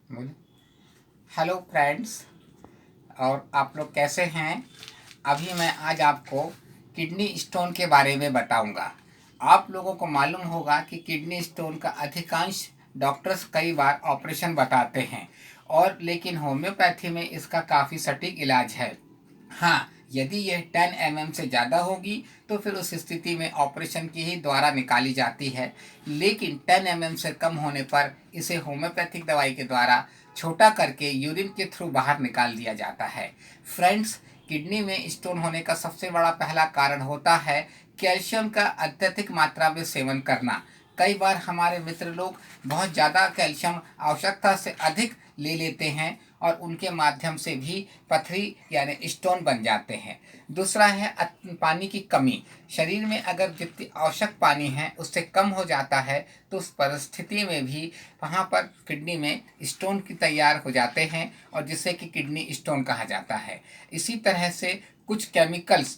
बोलिए। Hello friends, और आप लोग कैसे हैं। अभी मैं आज आपको किडनी स्टोन के बारे में बताऊंगा। आप लोगों को मालूम होगा कि किडनी स्टोन का अधिकांश डॉक्टर्स कई बार ऑपरेशन बताते हैं, और लेकिन होम्योपैथी में इसका काफ़ी सटीक इलाज है। हाँ, यदि यह 10 mm से ज़्यादा होगी तो फिर उस स्थिति में ऑपरेशन की ही द्वारा निकाली जाती है, लेकिन 10 mm से कम होने पर इसे होम्योपैथिक दवाई के द्वारा छोटा करके यूरिन के थ्रू बाहर निकाल दिया जाता है। फ्रेंड्स, किडनी में स्टोन होने का सबसे बड़ा पहला कारण होता है कैल्शियम का अत्यधिक मात्रा में सेवन करना। कई बार हमारे मित्र लोग बहुत ज़्यादा कैल्शियम आवश्यकता से अधिक ले लेते हैं और उनके माध्यम से भी पथरी यानी स्टोन बन जाते हैं। दूसरा है पानी की कमी। शरीर में अगर जितनी आवश्यक पानी है उससे कम हो जाता है तो उस परिस्थिति में भी वहाँ पर किडनी में स्टोन की तैयार हो जाते हैं, और जिससे कि किडनी स्टोन कहा जाता है। इसी तरह से कुछ केमिकल्स,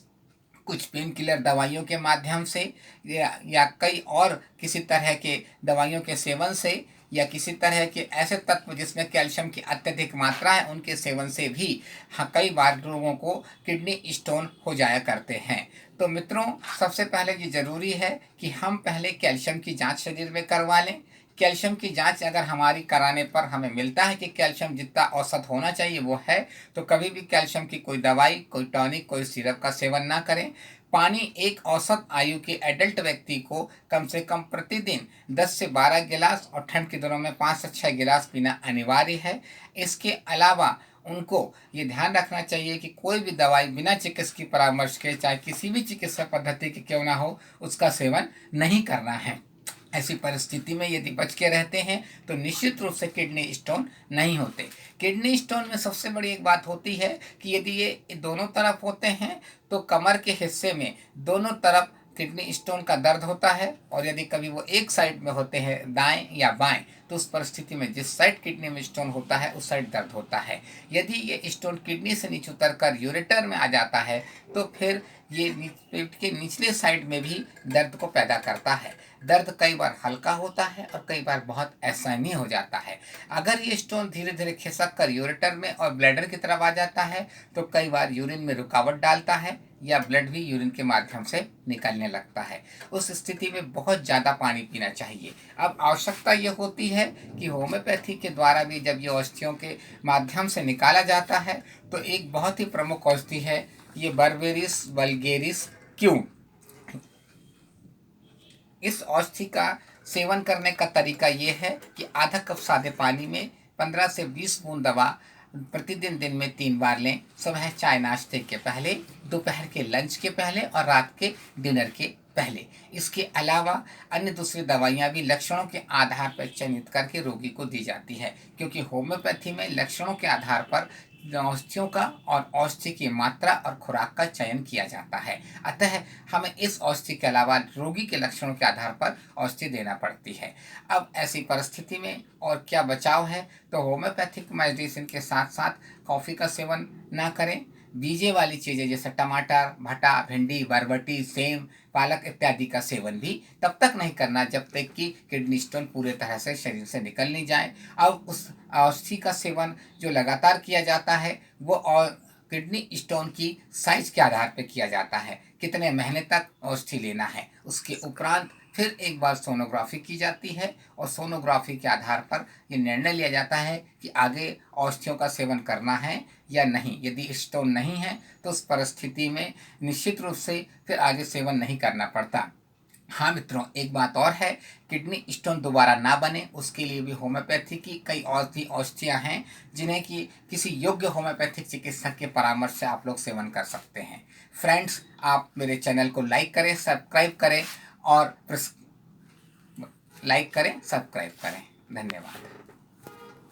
कुछ पेन किलर दवाइयों के माध्यम से या कई और किसी तरह के दवाइयों के सेवन से, या किसी तरह के ऐसे तत्व जिसमें कैल्शियम की अत्यधिक मात्रा है उनके सेवन से भी हाँ, कई बार लोगों को किडनी स्टोन हो जाया करते हैं। तो मित्रों, सबसे पहले ये ज़रूरी है कि हम पहले कैल्शियम की जांच शरीर में करवा लें। कैल्शियम की जांच अगर हमारी कराने पर हमें मिलता है कि कैल्शियम जितना औसत होना चाहिए वो है, तो कभी भी कैल्शियम की कोई दवाई, कोई टॉनिक, कोई सिरप का सेवन ना करें। पानी एक औसत आयु के एडल्ट व्यक्ति को कम से कम प्रतिदिन 10 से 12 गिलास, और ठंड के दिनों में 5 से 6 गिलास पीना अनिवार्य है। इसके अलावा उनको ये ध्यान रखना चाहिए कि कोई भी दवाई बिना चिकित्सक परामर्श के, चाहे किसी भी चिकित्सा पद्धति की क्यों ना हो, उसका सेवन नहीं करना है। ऐसी परिस्थिति में यदि बच के रहते हैं तो निश्चित रूप से किडनी स्टोन नहीं होते। किडनी स्टोन में सबसे बड़ी एक बात होती है कि यदि ये दोनों तरफ होते हैं तो कमर के हिस्से में दोनों तरफ किडनी स्टोन का दर्द होता है, और यदि कभी वो एक साइड में होते हैं, दाएं या बाएं, तो उस परिस्थिति में जिस साइड किडनी में स्टोन होता है उस साइड दर्द होता है। यदि ये स्टोन किडनी से नीचे उतर कर यूरेटर में आ जाता है तो फिर ये पेट के निचले साइड में भी दर्द को पैदा करता है। दर्द कई बार हल्का होता है और कई बार बहुत असहनीय हो जाता है। अगर ये स्टोन धीरे धीरे खिसक कर यूरेटर में और ब्लैडर की तरफ आ जाता है तो कई बार यूरिन में रुकावट डालता है, या ब्लड भी यूरिन के माध्यम से निकलने लगता है। उस स्थिति में बहुत ज़्यादा पानी पीना चाहिए। अब आवश्यकता ये होती है कि होम्योपैथी के द्वारा भी जब ये औषधियों के माध्यम से निकाला जाता है तो एक बहुत ही प्रमुख औषधि है ये बर्बेरिस वल्गेरिस क्यू। इस औषधि का सेवन करने का तरीका ये है कि आधा कप सादे पानी में 15 से 20 बूंद दवा प्रतिदिन दिन में 3 बार लें। सुबह चाय नाश्ते के पहले, दोपहर के लंच के पहले और रात के डिनर के पहले। इसके अलावा अन्य दूसरी दवाइयाँ भी लक्षणों के आधार पर चयनित करके रोगी को दी जाती है, क्योंकि होम्योपैथी में लक्षणों के आधार पर औषधियों का और औषधि की मात्रा और खुराक का चयन किया जाता है। अतः हमें इस औषधि के अलावा रोगी के लक्षणों के आधार पर औषधि देना पड़ती है। अब ऐसी परिस्थिति में और क्या बचाव है, तो होम्योपैथिक मेडिसिन के साथ साथ कॉफ़ी का सेवन ना करें। बीजे वाली चीज़ें जैसे टमाटर, भटा, भिंडी, बरबटी, सेम, पालक इत्यादि का सेवन भी तब तक नहीं करना जब तक कि किडनी स्टोन पूरे तरह से शरीर से निकल नहीं जाए। अब उस औषधि का सेवन जो लगातार किया जाता है वो और किडनी स्टोन की साइज के आधार पर किया जाता है, कितने महीने तक औषधि लेना है। उसके उपरांत फिर एक बार सोनोग्राफी की जाती है, और सोनोग्राफी के आधार पर ये निर्णय लिया जाता है कि आगे औषधियों का सेवन करना है या नहीं। यदि स्टोन नहीं है तो उस परिस्थिति में निश्चित रूप से फिर आगे सेवन नहीं करना पड़ता। हाँ मित्रों, एक बात और है, किडनी स्टोन दोबारा ना बने उसके लिए भी होम्योपैथी की कई और भी औषधियाँ हैं जिन्हें कि किसी योग्य होम्योपैथिक चिकित्सक के परामर्श से आप लोग सेवन कर सकते हैं। फ्रेंड्स, आप मेरे चैनल को लाइक करें, सब्सक्राइब करें, और लाइक करें, सब्सक्राइब करें। धन्यवाद।